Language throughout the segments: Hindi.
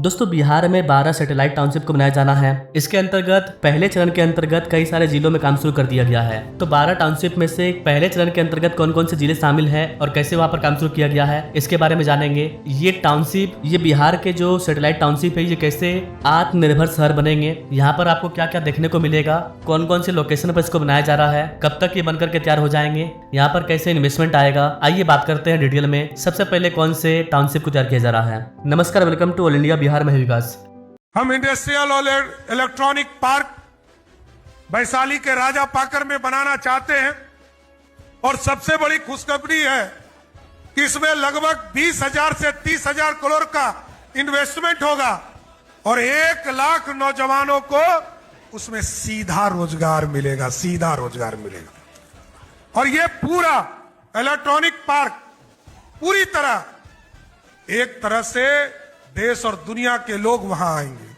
दोस्तों बिहार में 12 सैटेलाइट टाउनशिप को बनाया जाना है। इसके अंतर्गत पहले चरण के अंतर्गत कई सारे जिलों में काम शुरू कर दिया गया है। तो 12 टाउनशिप में से पहले चरण के अंतर्गत कौन कौन से जिले शामिल हैं और कैसे वहां पर काम शुरू किया गया है, इसके बारे में जानेंगे। ये टाउनशिप, ये बिहार के जो सैटेलाइट टाउनशिप है, ये कैसे आत्मनिर्भर शहर बनेंगे, यहाँ पर आपको क्या क्या देखने को मिलेगा, कौन कौन से लोकेशन पर इसको बनाया जा रहा है, कब तक ये बनकर के तैयार हो जाएंगे, यहाँ पर कैसे इन्वेस्टमेंट आएगा, आइए बात करते हैं डिटेल में। सबसे पहले कौन से टाउनशिप को तैयार किया जा रहा है। नमस्कार, welcome to all India Bihar में विकास। हम इंडस्ट्रियल और इलेक्ट्रॉनिक पार्क वैशाली के राजा पाकर में बनाना चाहते हैं और सबसे बड़ी खुशखबरी है कि इसमें लगभग 20,000 से 30,000 करोड़ का इन्वेस्टमेंट होगा और 1 लाख नौजवानों को उसमें सीधा रोजगार मिलेगा, सीधा रोजगार मिलेगा। और ये पूरा इलेक्ट्रॉनिक पार्क पूरी तरह एक तरह से देश और दुनिया के लोग वहां आएंगे।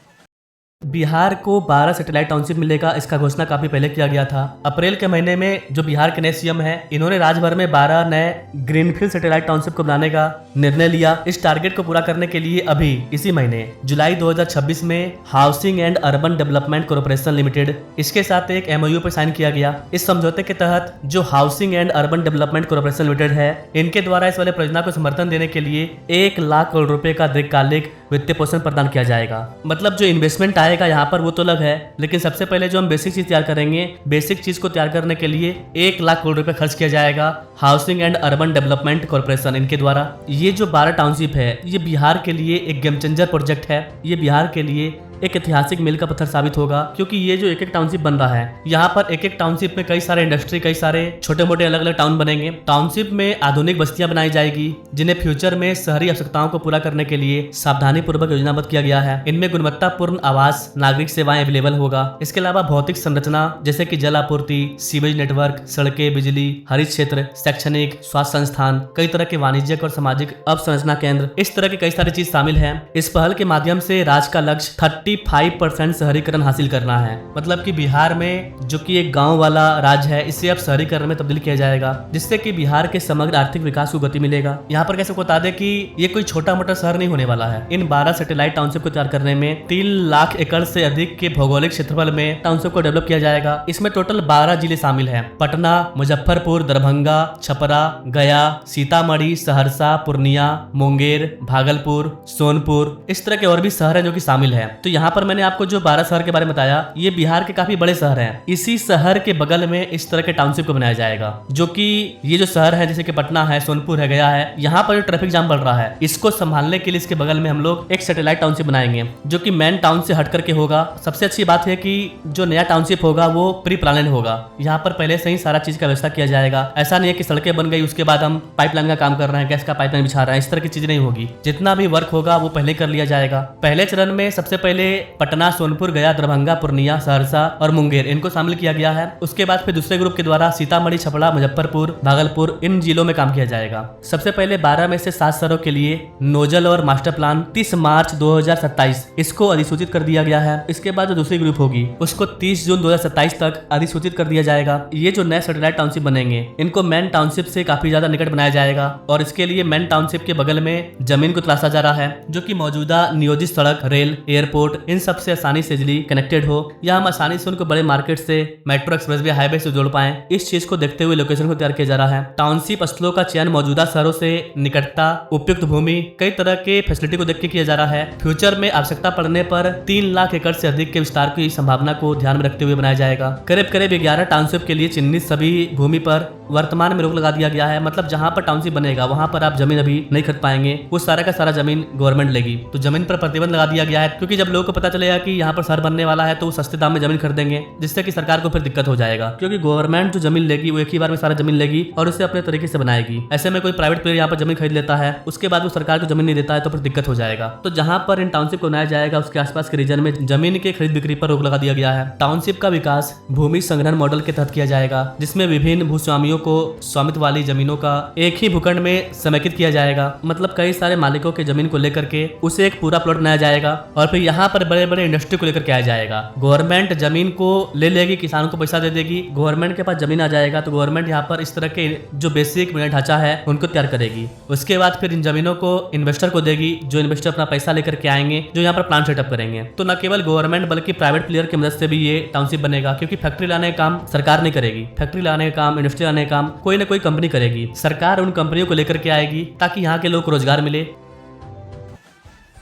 बिहार को 12 सैटेलाइट टाउनशिप मिलेगा, इसका घोषणा काफी पहले किया गया था। अप्रैल के महीने में जो बिहार के नए सीएम हैं, इन्होंने राज्य भर में 12 नए ग्रीनफील्ड सैटेलाइट टाउनशिप को बनाने का निर्णय लिया। इस टारगेट को पूरा करने के लिए अभी इसी महीने जुलाई 2026 में housing and urban development corporation limited, इसके साथ एक MOU पर साइन किया गया। इस समझौते के तहत जो housing and urban development corporation limited है, इनके द्वारा इस वाले परियोजना को समर्थन देने के लिए 1 लाख करोड़ रुपए का दीर्घकालिक वित्तीय पोषण प्रदान किया जाएगा। मतलब जो इन्वेस्टमेंट आएगा यहाँ पर वो तो अलग है, लेकिन सबसे पहले जो हम बेसिक चीज तैयार करेंगे, बेसिक चीज को तैयार करने के लिए 1 लाख करोड़ रुपए खर्च किया जाएगा housing and urban development corporation इनके द्वारा। ये जो 12 टाउनशिप है, ये बिहार के लिए एक गेम चेंजर प्रोजेक्ट है। ये बिहार के लिए एक ऐतिहासिक मील का पत्थर साबित होगा, क्योंकि ये जो एक टाउनशिप बन रहा है, यहाँ पर एक टाउनशिप में कई सारे इंडस्ट्री, कई सारे छोटे मोटे अलग अलग टाउन बनेंगे। टाउनशिप में आधुनिक बस्तियां बनाई जाएगी, जिन्हें फ्यूचर में शहरी आवश्यकताओं को पूरा करने के लिए सावधानी पूर्वक योजनाबद्ध किया गया है। इनमें गुणवत्तापूर्ण आवास, नागरिक सेवाएं अवेलेबल होगा। इसके अलावा भौतिक संरचना जैसे कि जल आपूर्ति, सीवेज नेटवर्क, सड़कें, बिजली, हरित क्षेत्र, शैक्षणिक, स्वास्थ्य संस्थान, कई तरह के वाणिज्यिक और सामाजिक अवसंरचना केंद्र, इस तरह की कई सारी चीज शामिल है। इस पहल के माध्यम से राज्य का लक्ष्य 35% शहरीकरण हासिल करना है। मतलब कि बिहार में जो कि एक गांव वाला राज्य है, इसे अब शहरीकरण में तब्दील किया जाएगा, जिससे कि बिहार के समग्र आर्थिक विकास को गति मिलेगा। यहाँ पर कैसे बता दें कि ये कोई छोटा मोटा शहर नहीं होने वाला है। इन 12 सैटेलाइट टाउनशिप को तैयार करने में 3 लाख एकड़ से अधिक के भौगोलिक क्षेत्रफल में टाउनशिप को डेवलप किया जाएगा। इसमें टोटल 12 जिले शामिल हैं: पटना, मुजफ्फरपुर, दरभंगा, छपरा, गया, सीतामढ़ी, सहरसा, पूर्णिया, मुंगेर, भागलपुर, सोनपुर, इस तरह के और भी शहर हैं जो कि शामिल हैं। तो यहाँ पर मैंने आपको जो 12 शहर के बारे में बताया, ये बिहार के काफी बड़े शहर हैं। इसी शहर के बगल में इस तरह के टाउनशिप को बनाया जाएगा, जो कि ये जो शहर है जैसे कि पटना है, सोनपुर है, गया है, यहाँ पर जो ट्रैफिक जाम बढ़ रहा है, इसको संभालने के लिए इसके बगल में हम लोग एक सैटेलाइट टाउनशिप बनाएंगे, जो कि मेन टाउन से हट करके होगा। सबसे अच्छी बात है कि जो नया टाउनशिप होगा वो प्री प्लान होगा। यहाँ पर पहले से ही सारा चीज का व्यवस्था किया जाएगा। ऐसा नहीं है कि सड़कें बन गई उसके बाद हम पाइपलाइन का काम कर रहे हैं, गैस का पाइपलाइन बिछा रहे हैं, इस तरह की चीज नहीं होगी। जितना भी वर्क होगा वो पहले कर लिया जाएगा। पहले चरण में सबसे पहले पटना, सोनपुर, गया, दरभंगा, पूर्णिया, सहरसा और मुंगेर, इनको शामिल किया गया है। उसके बाद फिर दूसरे ग्रुप के द्वारा सीतामढ़ी, छपरा, मुजफ्फरपुर, भागलपुर, इन जिलों में काम किया जाएगा। सबसे पहले 12 में से 7 शहरों के लिए नोजल और मास्टर प्लान 30 मार्च 2027 इसको अधिसूचित कर दिया गया है। इसके बाद जो दूसरी ग्रुप होगी उसको 30 जून 2027 तक अधिसूचित कर दिया जाएगा। ये जो नए सैटेलाइट टाउनशिप बनेंगे, इनको मेन टाउनशिप से काफी ज्यादा निकट बनाया जाएगा और इसके लिए मेन टाउनशिप के बगल में जमीन को तलाशा जा रहा है, जो कि मौजूदा नियोजित सड़क, रेल, एयरपोर्ट, इन सबसे आसानी से कनेक्टेड हो, या हम आसानी से उनको बड़े मार्केट से, मेट्रो, एक्सप्रेसवे, हाईवे से जोड़ पाएं। इस चीज को देखते हुए लोकेशन को तैयार किया जा रहा है। टाउनशिप स्थलों का चयन मौजूदा शहरों से निकटता, उपयुक्त भूमि, कई तरह के फैसिलिटी को देख के किया जा रहा है। फ्यूचर में आवश्यकता पड़ने पर 3 लाख एकड़ से अधिक के विस्तार की संभावना को ध्यान में रखते हुए बनाया जाएगा। करीब करीब 11 टाउनशिप के लिए चिन्हित सभी भूमि पर वर्तमान में रोक लगा दिया गया है। मतलब जहां पर टाउनशिप बनेगा वहां पर आप जमीन अभी नहीं खरीद पाएंगे, वो सारा का सारा जमीन गवर्नमेंट लेगी। तो जमीन पर प्रतिबंध लगा दिया गया है, क्योंकि जब लोगों को पता चलेगा कि यहाँ पर शहर बनने वाला है तो वो सस्ते दाम में जमीन खरीदेंगे, जिससे कि सरकार को फिर दिक्कत हो जाएगा, क्योंकि गवर्नमेंट जो जमीन लेगी वो एक ही बार में सारा जमीन लेगी और उसे अपने तरीके से बनाएगी। ऐसे में कोई प्राइवेट प्लेयर यहाँ पर जमीन खरीद लेता है, उसके बाद वो सरकार को जमीन नहीं देता है, तो फिर दिक्कत हो जाएगा। तो जहाँ पर इन टाउनशिप को बनाया जाएगा उसके आसपास के रीजन में जमीन के खरीद बिक्री पर रोक लगा दिया गया है। टाउनशिप का विकास भूमि संग्रहण मॉडल के तहत किया जाएगा, जिसमें विभिन्न भूस्वामियों को स्वामित्व वाली जमीनों का एक ही भूखंड में समेकित किया जाएगा। मतलब कई सारे मालिकों के जमीन को लेकर के उसे एक पूरा प्लॉट बनाया जाएगा और फिर यहाँ पर बड़े बड़े इंडस्ट्री को लेकर के आया जाएगा। गवर्नमेंट जमीन को ले लेगी, किसानों को पैसा दे देगी, गवर्नमेंट के पास जमीन आ जाएगा तो गवर्नमेंट यहाँ पर इस तरह के जो बेसिक बुनियादी ढांचा है उनको तैयार करेगी। उसके बाद फिर इन जमीनों को इन्वेस्टर को देगी, जो इन्वेस्टर अपना पैसा लेकर के आएंगे, जो यहाँ पर प्लांट सेटअप करेंगे। तो न केवल गवर्नमेंट बल्कि प्राइवेट प्लेयर की मदद से भी ये टाउनशिप बनेगा, क्योंकि फैक्ट्री लाने का काम सरकार नहीं करेगी, फैक्ट्री लाने का काम, इंडस्ट्री लाने का काम कोई ना कोई कंपनी करेगी। सरकार उन कंपनियों को लेकर के आएगी ताकि यहाँ के लोग को रोजगार मिले।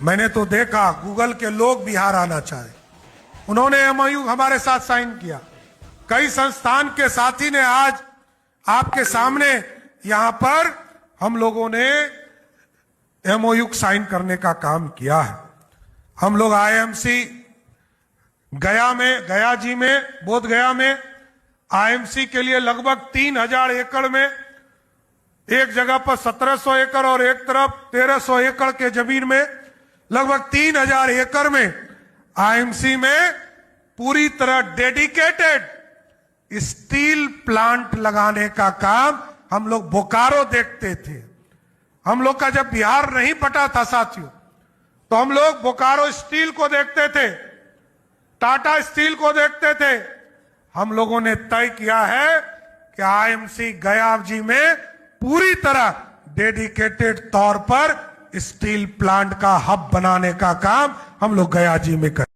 मैंने तो देखा गूगल के लोग बिहार आना चाहे, उन्होंने एमओयू हमारे साथ साइन किया। कई संस्थान के साथी ने आज आपके सामने यहां पर हम लोगों ने एमओयू साइन करने का काम किया है। हम लोग आईएमसी गया जी में, बोध गया में आईएमसी के लिए लगभग 3000 एकड़ में, एक जगह पर 1700 एकड़ और एक तरफ 1300 एकड़ के जमीन में लगभग 3000 एकड़ में आईएमसी में पूरी तरह डेडिकेटेड स्टील प्लांट लगाने का काम हम लोग बोकारो देखते थे। हम लोग का जब बिहार नहीं पटा था साथियों, तो हम लोग बोकारो स्टील को देखते थे, टाटा स्टील को देखते थे। हम लोगों ने तय किया है कि आईएमसी गया जी में पूरी तरह डेडिकेटेड तौर पर स्टील प्लांट का हब बनाने का काम हम लोग गया जी में करें।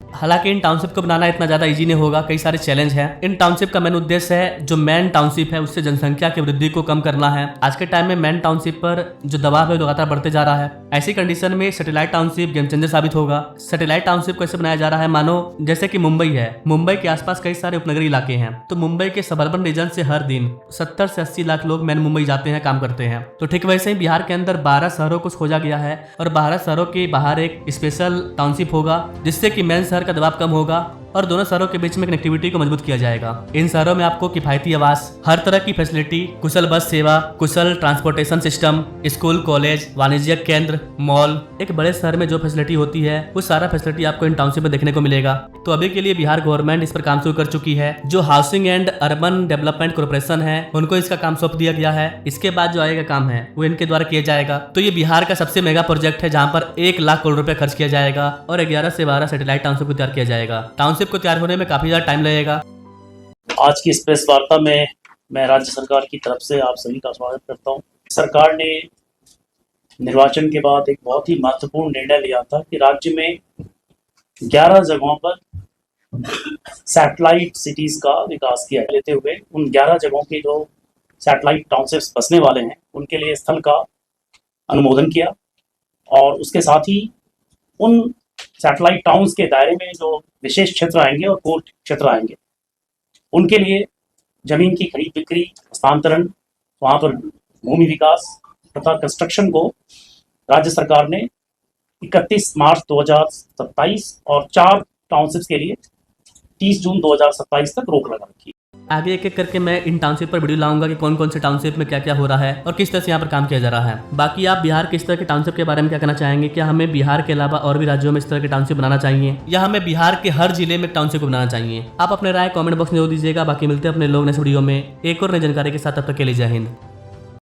हालांकि इन टाउनशिप को बनाना इतना ज्यादा इजी नहीं होगा, कई सारे चैलेंज हैं। इन टाउनशिप का मेन उद्देश्य है जो मैन टाउनशिप है उससे जनसंख्या की वृद्धि को कम करना है। आज के टाइम में मैन टाउनशिप पर जो दबाव है लगातार बढ़ते जा रहा है। ऐसी कंडीशन में सैटेलाइट टाउनशिप गेम चेंजर साबित होगा। सैटेलाइट टाउनशिप को ऐसे बनाया जा रहा है मानो जैसे कि मुंबई है, मुंबई के आसपास कई सारे उपनगरीय इलाके हैं, तो मुंबई के सबर्बन रीजन से हर दिन 70 से 80 लाख लोग मैन मुंबई जाते हैं, काम करते हैं। तो ठीक वैसे ही बिहार के अंदर 12 शहरों को खोजा गया है और 12 शहरों के बाहर एक स्पेशल टाउनशिप होगा, जिससे कि मैन शहर का दबाव कम होगा और दोनों शहरों के बीच में कनेक्टिविटी को मजबूत किया जाएगा। इन शहरों में आपको किफायती आवास, हर तरह की फैसिलिटी, कुशल बस सेवा, कुशल ट्रांसपोर्टेशन सिस्टम, स्कूल, कॉलेज, वाणिज्यिक केंद्र, मॉल, एक बड़े शहर में जो फैसिलिटी होती है वो सारा फैसिलिटी आपको इन टाउनशिप में देखने को मिलेगा। तो अभी के लिए बिहार गवर्नमेंट इस पर काम शुरू कर चुकी है। जो housing and urban development corporation है उनको इसका काम सौंप दिया गया है। इसके बाद जो आएगा काम है वो इनके द्वारा किया जाएगा। तो ये बिहार का सबसे मेगा प्रोजेक्ट है जहाँ पर 1 लाख करोड़ रुपए खर्च किया जाएगा और 11 से 12 सैटेलाइट टाउनशिप को तैयार किया जाएगा। टाउनशिप को तैयार होने में काफी ज्यादा टाइम लगेगा। आज की इस प्रेस वार्ता में मैं राज्य सरकार की तरफ से आप सभी का स्वागत करता हूं। सरकार ने निर्वाचन के बाद एक बहुत ही महत्वपूर्ण निर्णय लिया था कि राज्य में 11 जगहों पर सैटेलाइट सिटीज का विकास किया लेते हुए उन 11 जगहों के जो सैटेलाइट टाउनशिप्स बसने वाले हैं उनके लिए स्थल का अनुमोदन किया और उसके साथ ही उन सैटेलाइट टाउन्स के दायरे में जो विशेष क्षेत्र आएंगे और कोर क्षेत्र आएंगे उनके लिए जमीन की खरीद बिक्री, हस्तांतरण, वहाँ पर भूमि विकास तथा कंस्ट्रक्शन को राज्य सरकार ने 31 मार्च 2027 और 4 टाउनशिप्स के लिए 30 जून 2027 तक रोक लगा रखी। आगे एक एक करके मैं इन टाउनशिप पर वीडियो लाऊंगा कि कौन कौन से टाउनशिप में क्या क्या हो रहा है और किस तरह से यहाँ पर काम किया जा रहा है। बाकी आप बिहार के इस तरह के टाउनशिप के बारे में क्या कहना चाहेंगे? क्या हमें बिहार के अलावा और भी राज्यों में इस तरह के टाउनशिप बनाना चाहिए या हमें बिहार के हर जिले में टाउनशिप को बनाना चाहिए? आप अपने राय कॉमेंट बॉक्स में जरूर दीजिएगा। बाकी मिलते हैं अपने लोग नेक्स्ट वीडियो में एक और नई जानकारी के साथ। तब तक के लिए जय हिंद।